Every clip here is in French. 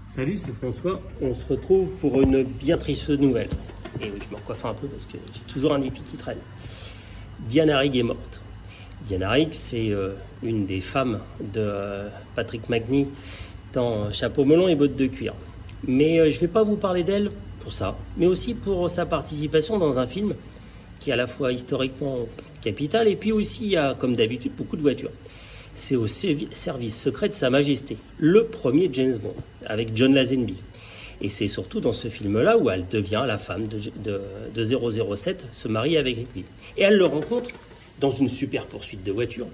Salut, c'est François. On se retrouve pour une bien triste nouvelle. Et oui, je me recoiffe un peu parce que j'ai toujours un épi qui traîne. Diana Rigg est morte. Diana Rigg, c'est une des femmes de Patrick Macnee dans Chapeau melon et bottes de cuir. Mais je ne vais pas vous parler d'elle pour ça, mais aussi pour sa participation dans un film qui est à la fois historiquement capital et puis aussi, il y a, comme d'habitude, beaucoup de voitures. C'est au service secret de Sa Majesté, le premier James Bond, avec John Lazenby. Et c'est surtout dans ce film-là où elle devient la femme de 007, se marie avec lui. Et elle le rencontre dans une super poursuite de voiture.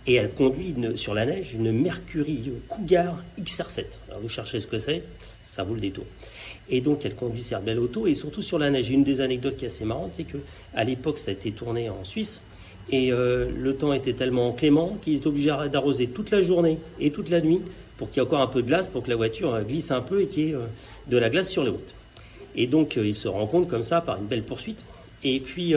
Et elle conduit sur la neige une Mercury Cougar XR7. Alors vous cherchez ce que c'est, ça vaut le détour. Et donc elle conduit cette belle auto, et surtout sur la neige. Une des anecdotes qui est assez marrante, c'est qu'à l'époque, ça a été tourné en Suisse. Et le temps était tellement clément qu'ils étaient obligés d'arroser toute la journée et toute la nuit pour qu'il y ait encore un peu de glace, pour que la voiture glisse un peu et qu'il y ait de la glace sur les routes. Et donc ils se rencontrent comme ça par une belle poursuite. Et puis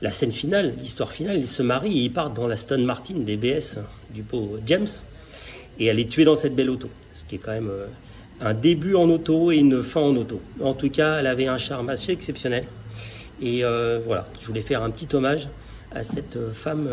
la scène finale, l'histoire finale, ils se marient et ils partent dans la Aston Martin DBS du beau James. Et elle est tuée dans cette belle auto, ce qui est quand même un début en auto et une fin en auto. En tout cas, elle avait un charme assez exceptionnel. Et voilà, je voulais faire un petit hommage à cette femme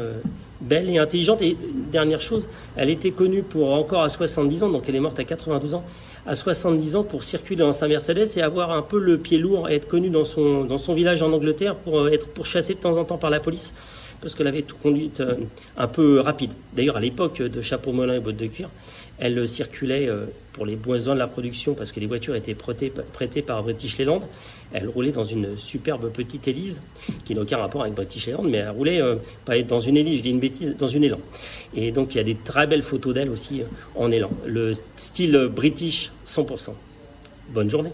belle et intelligente. Et dernière chose, elle était connue pour encore à 70 ans, donc elle est morte à 92 ans, à 70 ans pour circuler dans sa Mercedes et avoir un peu le pied lourd et être connue dans son village en Angleterre pour être pourchassée de temps en temps par la police parce qu'elle avait tout conduite un peu rapide. D'ailleurs, à l'époque de Chapeau melon et bottes de cuir, elle circulait pour les besoins de la production parce que les voitures étaient prêtées par British Leyland. Elle roulait dans une superbe petite Élise qui n'a aucun rapport avec British Leyland, mais elle roulait pas dans une Élise, je dis une bêtise, dans une Élan. Et donc il y a des très belles photos d'elle aussi en Élan. Le style British 100%. Bonne journée.